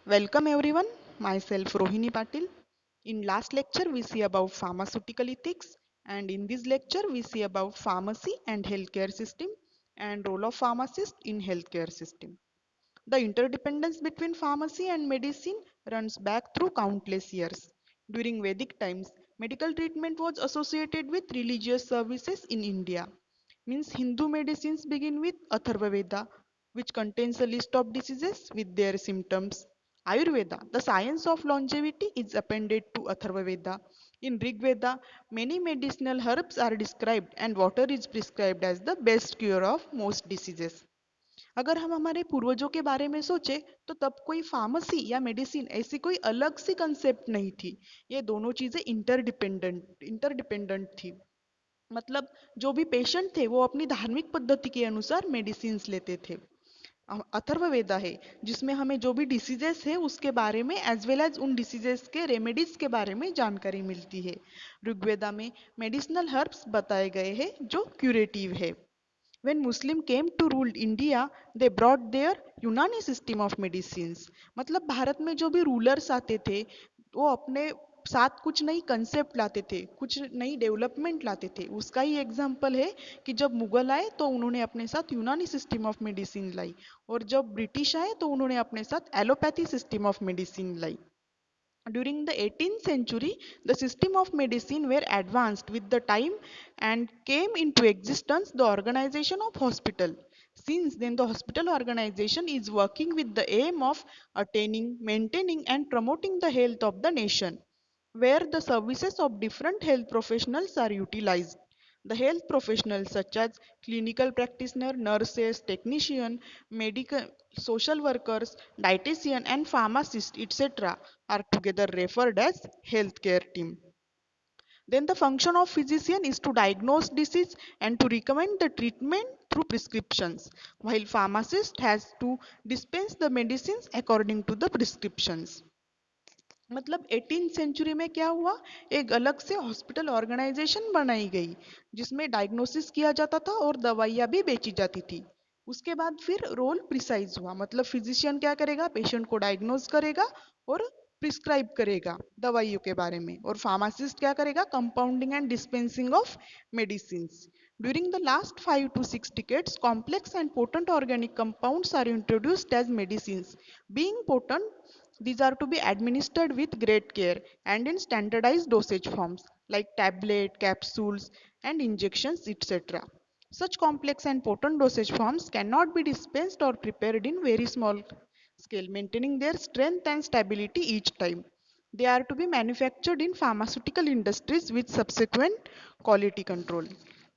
Welcome everyone, myself Rohini Patil. In last lecture we see about pharmaceutical ethics, and in this lecture we see about pharmacy and healthcare system and role of pharmacist in healthcare system. The interdependence between pharmacy and medicine runs back through countless years. During Vedic times, medical treatment was associated with religious services in India. Means Hindu medicines begin with Atharva Veda, which contains a list of diseases with their symptoms. Ayurveda, the science of longevity, is appended to Atharva Veda. In Rig Veda, many medicinal herbs are described and water is prescribed as the best cure of most diseases. अगर हम हमारे पूर्वजों के बारे में सोचे तो तब कोई फार्मेसी या मेडिसिन ऐसी कोई अलग सी कंसेप्ट नहीं थी। ये दोनों चीजें इंटरडिपेंडेंट थी। मतलब जो भी पेशेंट थे वो अपनी धार्मिक पद्धति के अनुसार मेडिसिन लेते थे। अथर्ववेदा है जिसमें हमें जो भी डिसीजेस है उसके बारे में एज वेल एज उन डिसीजेस के रेमेडीज के बारे में जानकारी मिलती है। ऋग्वेदा में मेडिसिनल हर्ब्स बताए गए हैं जो क्यूरेटिव है। When Muslim came to rule India, they brought their यूनानी सिस्टम ऑफ मेडिसिन्स। मतलब भारत में जो भी रूलर्स आते थे वो अपने साथ कुछ नई कंसेप्ट लाते थे, कुछ नई डेवलपमेंट लाते थे। उसका ही एग्जाम्पल है कि जब मुगल आए तो उन्होंने अपने साथ यूनानी सिस्टम ऑफ मेडिसिन लाई, और जब ब्रिटिश आए तो उन्होंने अपने साथ allopathy system of medicine lie. During the 18th century, the system of medicine were advanced with the time and came into existence the organization of hospital. Since then, the hospital organization is working with the aim of attaining, maintaining and promoting the health of the nation, where the services of different health professionals are utilized. The health professionals such as clinical practitioner, nurses, technician, medical, social workers, dietitian and pharmacist etc. are together referred as healthcare team. Then the function of physician is to diagnose disease and to recommend the treatment through prescriptions, while pharmacist has to dispense the medicines according to the prescriptions. मतलब 18 century में क्या हुआ, एक अलग से hospital organisation बनाई गई जिसमें डायग्नोसिस किया जाता था और दवाइयाँ भी बेची जाती थी। उसके बाद फिर रोल प्रिसाइज हुआ, मतलब फिजिशियन क्या करेगा, पेशेंट को डायग्नोज करेगा और प्रिस्क्राइब करेगा दवाइयों के बारे में, और फार्मासिस्ट क्या करेगा, compounding and dispensing of medicine. During the last 5 to 6 decades, complex and potent organic compounds are introduced as medicines. Being potent, these are to be administered with great care and in standardized dosage forms like tablet, capsules, and injections, etc. Such complex and potent dosage forms cannot be dispensed or prepared in very small scale, maintaining their strength and stability each time. They are to be manufactured in pharmaceutical industries with subsequent quality control.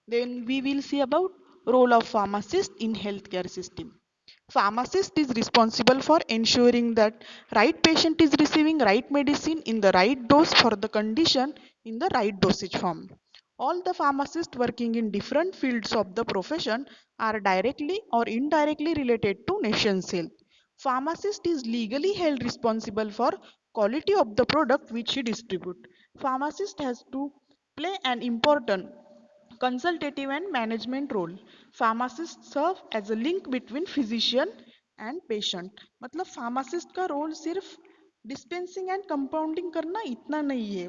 Then we will see about role of pharmacist in healthcare system. Pharmacist is responsible for ensuring that right patient is receiving right medicine in the right dose for the condition in the right dosage form. All the pharmacists working in different fields of the profession are directly or indirectly related to nation's health. Pharmacist is legally held responsible for quality of the product which he distribute. Pharmacist has to play an important consultative and management role. Pharmacists serve as a link between physician and patient. मतलब pharmacist का role सिर्फ dispensing and compounding करना इतना नहीं है,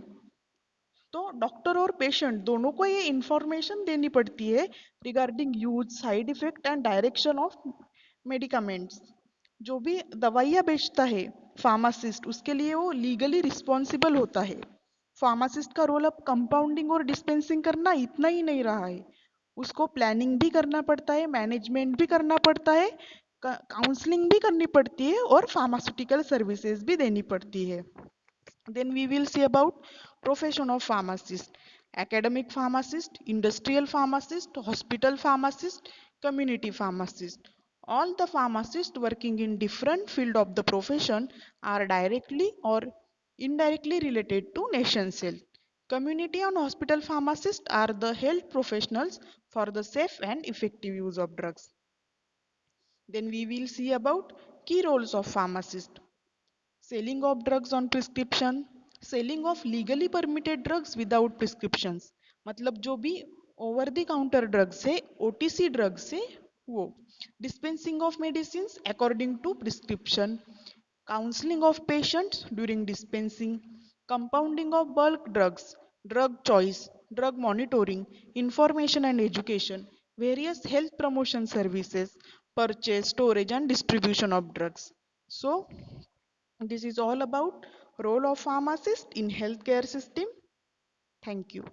तो doctor और patient दोनों को ये इंफॉर्मेशन देनी पड़ती है regarding use, side effect and direction of medicaments. जो भी दवाइयाँ बेचता है फार्मासिस्ट, उसके लिए वो लीगली रिस्पॉन्सिबल होता है। फार्मासिस्ट का रोल अब कंपाउंडिंग और डिस्पेंसिंग करना इतना ही नहीं रहा है, उसको प्लानिंग भी करना पड़ता है, मैनेजमेंट भी करना पड़ता है, काउंसलिंग भी करनी पड़ती है और फार्मास्यूटिकल सर्विसेज भी देनी पड़ती है। Then we will see about profession of pharmacist, academic pharmacist, industrial pharmacist, hospital pharmacist, community pharmacist. All the pharmacists working in different field of the profession are directly or indirectly related to nation's health. Community and hospital pharmacists are the health professionals for the safe and effective use of drugs. Then we will see about key roles of pharmacist. Selling of drugs on prescription, selling of legally permitted drugs without prescriptions, मतलब जो भी over the counter drugs है, OTC drugs है वो, dispensing of medicine according to prescription, counseling of patients during dispensing, compounding of bulk drugs, drug choice, drug monitoring, information and education, various health promotion services, purchase, storage and distribution of drugs. So, this is all about role of pharmacist in healthcare system. Thank you.